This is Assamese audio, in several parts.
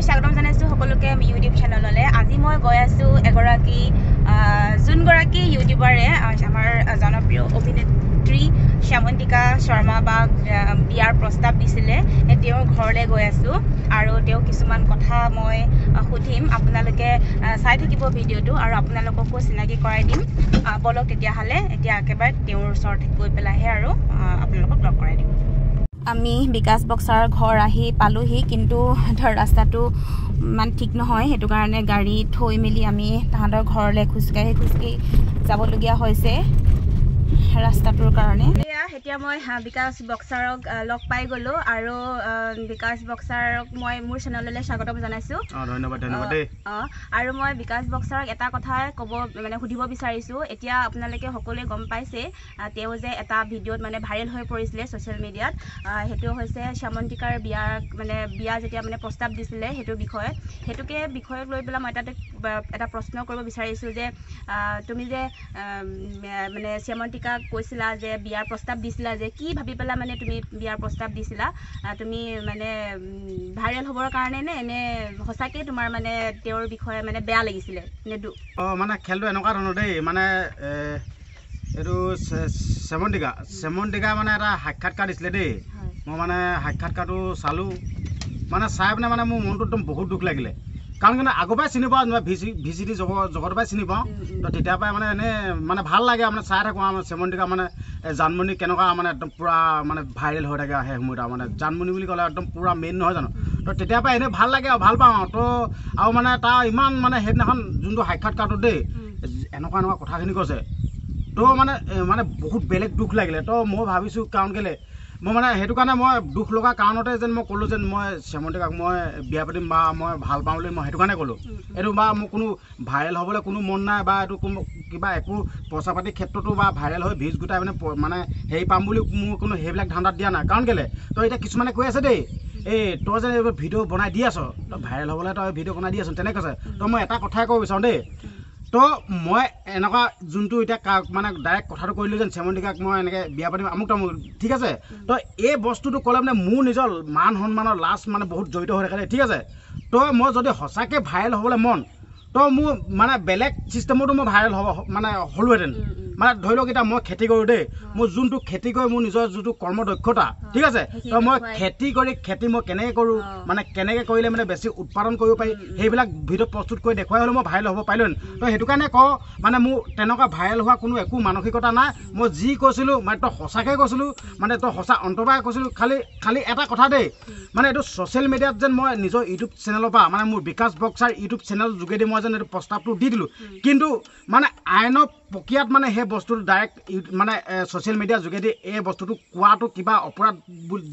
স্বাগতম জানাইছো সকলোকে ইউটিউব চেনেললে। আজি মই গৈ আছো এগৰাকী যোনগৰাকী ইউটিউবাৰে আমাৰ জনপ্ৰিয় অভিনেত্ৰী শ্যামন্তিকা শৰ্মা বা বিয়াৰ প্ৰস্তাৱ দিছিলে, তেওঁৰ ঘৰলৈ গৈ আছো আৰু তেওঁ কিছুমান কথা মই সুধিম। আপোনালোকে চাই থাকিব ভিডিঅ'টো আৰু আপোনালোককো চিনাকি কৰাই দিম। বলক তেতিয়াহ'লে এতিয়া একেবাৰে তেওঁৰ ওচৰত গৈ পেলাইহে আৰু আপোনালোকক লগ কৰাই দিম। আমি বিকাশ বক্সাৰ ঘৰ আহি পালোহি, কিন্তু ধৰ ৰাস্তাটো ইমান ঠিক নহয়, সেইটো কাৰণে গাড়ী থৈ মেলি আমি তাহাঁতৰ ঘৰলৈ খোজকাঢ়ি যাবলগীয়া হৈছে ৰাস্তাটোৰ কাৰণে। এতিয়া মই বিকাশ বক্সাৰক লগ পাই গ'লো আৰু বিকাশ বক্সাৰক মই মোৰ চেনেললৈ স্বাগতম জনাইছোঁ। ধন্যবাদ ধন্যবাদ। আৰু মই বিকাশ বক্সাৰক এটা কথাই সুধিব বিচাৰিছোঁ। এতিয়া আপোনালোকে সকলোৱে গম পাইছে তেওঁ যে এটা ভিডিঅ'ত ভাইৰেল হৈ পৰিছিলে ছ'চিয়েল মিডিয়াত, সেইটো হৈছে শ্যামন্তিকাৰ বিয়া যেতিয়া প্ৰস্তাৱ দিছিলে সেইটোকে বিষয়ক লৈ পেলাই মই এটা প্ৰশ্ন কৰিব বিচাৰিছোঁ যে তুমি যে শ্যামন্তিকাক কৈছিলা যে বিয়াৰ প্ৰস্তাৱ দিছিলা, যে কি ভাবি পেলাই তুমি বিয়াৰ প্ৰস্তাৱ দিছিলা? তুমি ভাইৰেল হ'বৰ কাৰণে নে সঁচাকৈ তোমাৰ তেওঁৰ বিষয়ে বেয়া লাগিছিলে নে? খেলটো এনেকুৱা ধৰণৰ দেই, এইটো শ্যামন্তিকা এটা সাক্ষাৎকাৰ দিছিলে দেই। মই সাক্ষাৎকাৰটো চালোঁ, চাই পিনে মোৰ মনটো একদম বহুত দুখ লাগিলে। কাৰণ আগৰ পৰাই চিনি পাওঁ, ভিচিটি জগতৰ পৰাই চিনি পাওঁ, তো তেতিয়াৰ পৰাই এনেই ভাল লাগে চাই থাকোঁ। শ্যামন্তিকা জানমণি কেনেকুৱা একদম পূৰা ভাইৰেল হৈ থাকে সেই সময়ত জানমণি বুলি ক'লে একদম পূৰা মেইন নহয় জানো, তো তেতিয়াৰ পৰা এনেই ভাল লাগে আৰু ভাল পাওঁ তো। আৰু তাৰ ইমান সেইদিনাখন যোনটো সাক্ষাৎকাৰটো দেই, এনেকুৱা কথাখিনি কৈছে তো বহুত বেলেগ দুখ লাগিলে। তো মই ভাবিছোঁ কাৰণ কেলৈ মই সেইটো কাৰণে মই দুখ লগা কাৰণতে যেন মই ক'লোঁ যেন মই শ্যামন্তিকাক মই বিয়া পাতিম বা মই ভাল পাওঁ বুলি মই সেইটো কাৰণে ক'লোঁ। এইটো বা মোৰ কোনো ভাইৰেল হ'বলৈ কোনো মন নাই, বা এইটো কোনো কিবা একো পইচা পাতিৰ ক্ষেত্ৰতো বা ভাইৰেল হৈ ভিউজ গোটাই হেৰি পাম বুলি মোৰ কোনো সেইবিলাক ধান্দাত দিয়া নাই। কাৰণ কেলৈ তই এতিয়া কিছুমানে কৈ আছে দেই, এই তই যেন এইবোৰ ভিডিঅ' বনাই দি আছ, তই ভাইৰেল হ'বলৈ তই ভিডিঅ' বনাই দি আছ তেনেকৈ কৈছে। তো মই এটা কথাই ক'ব বিচাৰোঁ দেই, তো মই এনেকুৱা যোনটো এতিয়া ডাইৰেক্ট কথাটো কৰিলোঁ যেন শ্যামন্তিকাক মই এনেকৈ বিয়া পাতিম আমুক তামুক, ঠিক আছে। তো এই বস্তুটো ক'লে মোৰ নিজৰ মান সন্মানৰ লাজ বহুত জড়িত হৈ থাকে, ঠিক আছে। তো মই যদি সঁচাকৈ ভাইৰেল হ'বলৈ মন, তো মোৰ বেলেগ ছিষ্টেমতো মই ভাইৰেল হ'লোহেঁতেন। ধৰি লওক এতিয়া মই খেতি কৰোঁ দেই, মোৰ যোনটো খেতি কৰি মোৰ নিজৰ যোনটো কৰ্মদক্ষতা, ঠিক আছে। তো মই খেতি মই কেনেকৈ কৰোঁ, কেনেকৈ কৰিলে বেছি উৎপাদন কৰিব পাৰি, সেইবিলাক ভিডিঅ' প্ৰস্তুত কৰি দেখুৱাই হ'লেও মই ভাইৰেল হ'ব পাৰিলোহেঁতেন। তো সেইটো কাৰণে কওঁ মোৰ তেনেকুৱা ভাইৰেল হোৱা কোনো একো মানসিকতা নাই। মই যি কৈছিলোঁ তই সঁচাকৈ কৈছিলোঁ, তই সঁচা অন্তৰপৰাই কৈছিলোঁ। খালি এটা কথা দেই, এইটো ছ'চিয়েল মিডিয়াত যেন মই নিজৰ ইউটিউব চেনেলৰ পৰা মোৰ বিকাশ বক্সাৰ ইউটিউব চেনেলৰ যোগেদি মই যেন এইটো প্ৰস্তাৱটো দি দিলোঁ, কিন্তু আইনৰ প্ৰক্ৰিয়াত সেই বস্তুটো ডাইৰেক্ট ছ'চিয়েল মিডিয়াৰ যোগেদি এই বস্তুটো কোৱাটো কিবা অপৰাধ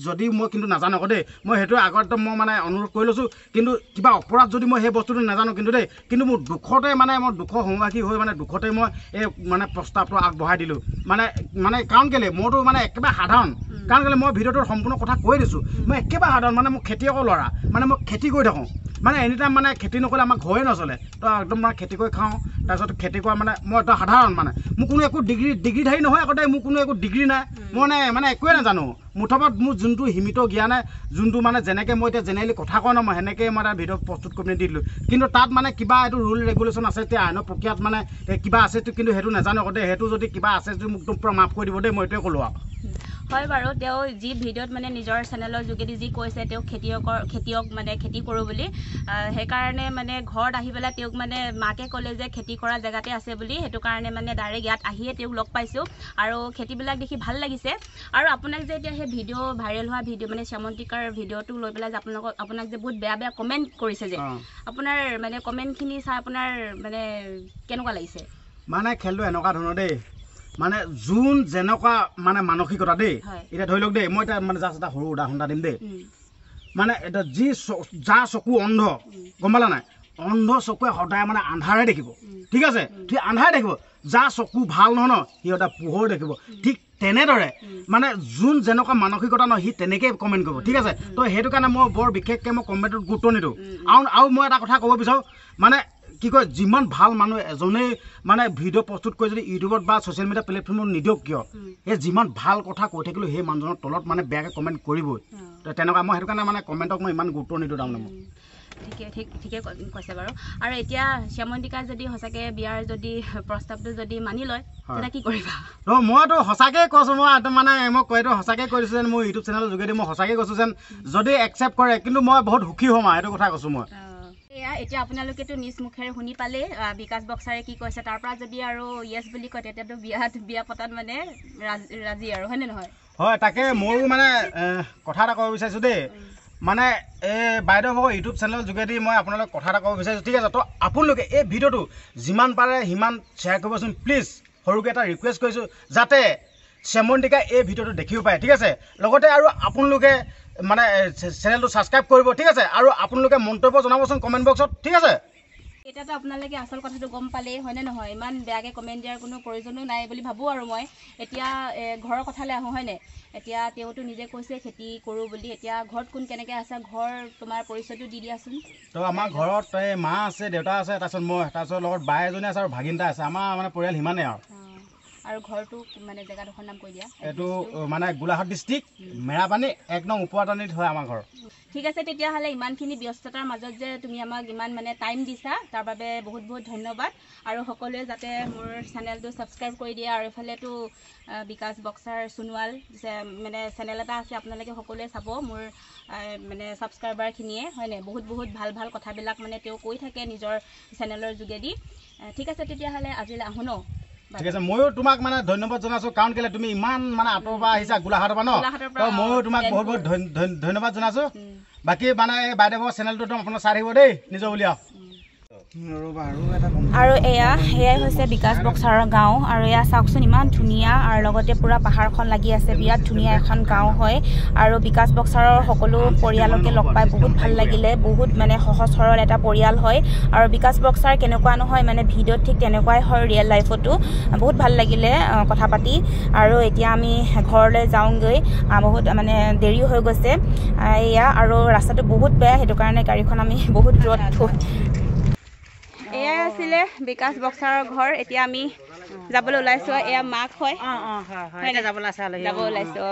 যদি মই কিন্তু নাজানো আকৌ দেই, মই সেইটো আগত মই অনুৰোধ কৰি লৈছোঁ। কিন্তু কিবা অপৰাধ যদি মই সেই বস্তুটো নাজানো কিন্তু দেই, কিন্তু মোৰ দুখতে মই দুখৰ সমভাগী হৈ দুখতে মই এই প্ৰস্তাৱটো আগবঢ়াই দিলোঁ। কাৰণ কেলৈ মইতো একেবাৰে সাধাৰণ, কাৰণ কেলৈ মই ভিডিঅ'টোৰ সম্পূৰ্ণ কথা কৈ দিছোঁ। মই একেবাৰে সাধাৰণ, মোৰ খেতিয়কৰ ল'ৰা, মই খেতি কৰি থাকোঁ। এনি টাইম খেতি নকৰিলে আমাৰ ঘৰে নচলে। তো একদম খেতি কৰি খাওঁ, তাৰপিছত খেতি কৰা মই এটা সাধাৰণ মোৰ কোনো একো ডিগ্ৰীধাৰী নহয় আগতে, মোৰ কোনো একো ডিগ্ৰী নাই, মই একোৱে নাজানো। মুঠত মোৰ যোনটো সীমিত জ্ঞান, যোনটো যেনেকৈ মই এতিয়া জেনেৰেলি কথা কওঁ মই সেনেকৈ মই এটা ভিডিঅ' প্ৰস্তুত কৰি দি দিলোঁ। কিন্তু তাত কিবা এইটো ৰুল ৰেগুলেশ্যন আছে, এতিয়া আইনৰ প্ৰক্ৰিয়াত কিবা আছে, কিন্তু সেইটো নাজানো আকৌ দেই। সেইটো যদি কিবা আছে যদি মোক পূৰা মাফ কৰি দিব দেই, মই এইটোৱে ক'লোঁ আৰু। হয় বাৰু, তেওঁ যি ভিডিঅ'ত নিজৰ চেনেলৰ যোগেদি যি কৈছে তেওঁ খেতিয়ক খেতি কৰোঁ বুলি, সেইকাৰণে ঘৰত আহি পেলাই তেওঁক মাকে ক'লে যে খেতি কৰা জেগাতে আছে বুলি, সেইটো কাৰণে ডাইৰেক্ট ইয়াত আহিয়ে তেওঁক লগ পাইছোঁ আৰু খেতিবিলাক দেখি ভাল লাগিছে। আৰু আপোনাক যে এতিয়া সেই ভিডিঅ' ভাইৰেল হোৱা ভিডিঅ' শ্যামন্তিকাৰ ভিডিঅ'টো লৈ পেলাই যে আপোনাক যে বহুত বেয়া কমেণ্ট কৰিছে, যে আপোনাৰ কমেণ্টখিনি চাই আপোনাৰ কেনেকুৱা লাগিছে? খেলটো এনেকুৱা ধৰণৰ দেই, যোন যেনেকুৱা মানসিকতা দেই, এতিয়া ধৰি লওক দেই, মই এতিয়া জাষ্ট এটা সৰু উদাহৰণ এটা দিম দেই। এতিয়া যাৰ চকু অন্ধ, গম পালা নাই, অন্ধ চকুৱে সদায় আন্ধাৰে দেখিব, ঠিক আছে, ঠিক আন্ধাৰে দেখিব। যাৰ চকু ভাল নহয় ন, সি সদায় পোহৰ দেখিব। ঠিক তেনেদৰে যোন যেনেকুৱা মানসিকতা নহয়, সি তেনেকৈ কমেণ্ট কৰিব, ঠিক আছে। তো সেইটো কাৰণে মই বৰ বিশেষকৈ মই কমেণ্টত গুৰুত্ব নিদিওঁ। আৰু মই এটা কথা ক'ব বিচাৰোঁ, কি কয় যিমান ভাল মানুহ এজনেই মানে ভিডিঅ' প্ৰস্তুত কৰি যদি ইউটিউবত বা ছ'চিয়েল মিডিয়া প্লেটফৰ্মত নিদিয়ক কিয় এই যিমান ভাল কথা কৈ থাকিলেও সেই মানুহজনৰ তলত মানে বেয়াকৈ কমেণ্ট কৰিবই তেনেকুৱা মই সেইটো কাৰণে মানে কমেণ্টক মই ইমান গুৰুত্ব নিদিওঁ তাৰমানে মই ঠিকে কৈছে বাৰু আৰু এতিয়া শ্যামন্তিকা যদি সঁচাকৈ বিয়াৰ যদি প্ৰস্তাৱটো যদি মানি লয় তেতিয়া কি কৰিবা মইতো সঁচাকৈ কৈছোঁ মই কৈতো সঁচাকৈ কৈ দিছোঁ যেন মোৰ ইউটিউব চেনেলৰ যোগেদি মই সঁচাকৈ কৈছোঁ যেন যদি একচেপ্ট কৰে কিন্তু মই বহুত সুখী হ'ম আৰু এইটো কথা কৈছোঁ মই এতিয়া আপোনালোকেতো নিজ মুখেৰে শুনি পালেই বিকাশ বক্সাৰে কি কৈছে তাৰ পৰা যদি আৰু য়েছ বুলি কয় তেতিয়াতো বিয়া পতাত মানে ৰাজি আৰু হয়নে নহয় হয় তাকে ময়ো মানে কথা এটা ক'ব বিচাৰিছোঁ দেই মানে এই বাইদেউসকল ইউটিউব চেনেলৰ যোগেদি মই আপোনালোকক কথা এটা ক'ব বিচাৰিছোঁ ঠিক আছে তো আপোনালোকে এই ভিডিঅ'টো যিমান পাৰে সিমান শ্বেয়াৰ কৰিবচোন প্লিজ সৰুকৈ এটা ৰিকুৱেষ্ট কৰিছোঁ যাতে শ্যামন্তিকাই এই ভিডিঅ'টো দেখিব পাৰে ঠিক আছে লগতে আৰু আপোনালোকে মানে চেনেলটো ছাবস্ক্ৰাইব কৰিব ঠিক আছে আৰু আপোনালোকে মন্তব্য জনাবচোন কমেণ্ট বক্সত ঠিক আছে এতিয়াতো আপোনালোকে আচল কথাটো গম পালেই হয়নে নহয় ইমান বেয়াকৈ কমেণ্ট দিয়াৰ কোনো প্ৰয়োজনো নাই বুলি ভাবোঁ আৰু মই এতিয়া ঘৰৰ কথালৈ আহোঁ হয়নে এতিয়া তেওঁতো নিজে কৈছে খেতি কৰোঁ বুলি এতিয়া ঘৰত কোন কেনেকৈ আছে ঘৰ তোমাৰ পৰিচয়টো দি দিয়াচোন তো আমাৰ ঘৰত এই মা আছে দেউতা আছে তাৰপিছত মই তাৰপিছত লগত বাই এজনী আছে আৰু ভাগিনটা আছে আমাৰ মানে পৰিয়াল সিমানেই আৰু ঘৰটো মানে জেগাডোখৰ নাম কৈ দিয়া এইটো মানে গোলাঘাট ডিষ্ট্ৰিক্ট মেৰাপানী 1 নং উপৰাটানীত হয় আমাৰ ঘৰ ঠিক আছে তেতিয়াহ'লে ইমানখিনি ব্যস্ততাৰ মাজত যে তুমি আমাক ইমান মানে টাইম দিছা তাৰ বাবে বহুত বহুত ধন্যবাদ আৰু সকলোৱে যাতে মোৰ চেনেলটো ছাবস্ক্ৰাইব কৰি দিয়ে আৰু এইফালেতো বিকাশ বক্সাৰ সোণোৱাল মানে চেনেল এটা আছে আপোনালোকে সকলোৱে চাব মোৰ মানে ছাবস্ক্ৰাইবাৰখিনিয়ে হয়নে বহুত বহুত ভাল ভাল কথাবিলাক মানে তেওঁ কৈ থাকে নিজৰ চেনেলৰ যোগেদি ঠিক আছে তেতিয়াহ'লে আজিলৈ আহোঁ ন ঠিক আছে ময়ো তোমাক মানে ধন্যবাদ জনাইছোঁ কাৰণ কেলৈ তুমি ইমান মানে আঁতৰৰ পৰা আহিছা গোলাঘাটৰ পৰা ন তো ময়ো তোমাক বহুত বহুত ধন্যবাদ জনাইছোঁ বাকী মানে এই বাইদেউৰ চেনেলটো আপোনাৰ চাই থাকিব দেই নিজৰ বুলি আৰু এয়াই হৈছে বিকাশ বক্সাৰৰ গাঁও আৰু এয়া চাওকচোন ইমান ধুনীয়া আৰু লগতে পুৰা পাহাৰখন লাগি আছে বিৰাট ধুনীয়া এখন গাঁও হয় আৰু বিকাশ বক্সাৰৰ সকলো পৰিয়ালকে লগ পাই বহুত ভাল লাগিলে বহুত মানে সহজ সৰল এটা পৰিয়াল হয় আৰু বিকাশ বক্সাৰ কেনেকুৱা নহয় মানে ভিডিঅ'ত ঠিক তেনেকুৱাই হয় ৰিয়েল লাইফতো বহুত ভাল লাগিলে কথা পাতি আৰু এতিয়া আমি ঘৰলৈ যাওঁগৈ বহুত মানে দেৰি হৈ গৈছে এয়া আৰু ৰাস্তাটো বহুত বেয়া সেইটো কাৰণে গাড়ীখন আমি বহুত দূৰত থৈ এয়াই আছিলে বিকাশ বক্সাৰৰ ঘৰ এতিয়া আমি যাবলৈ ওলাইছোঁ এয়া মাক হয় যাব ওলাইছোঁ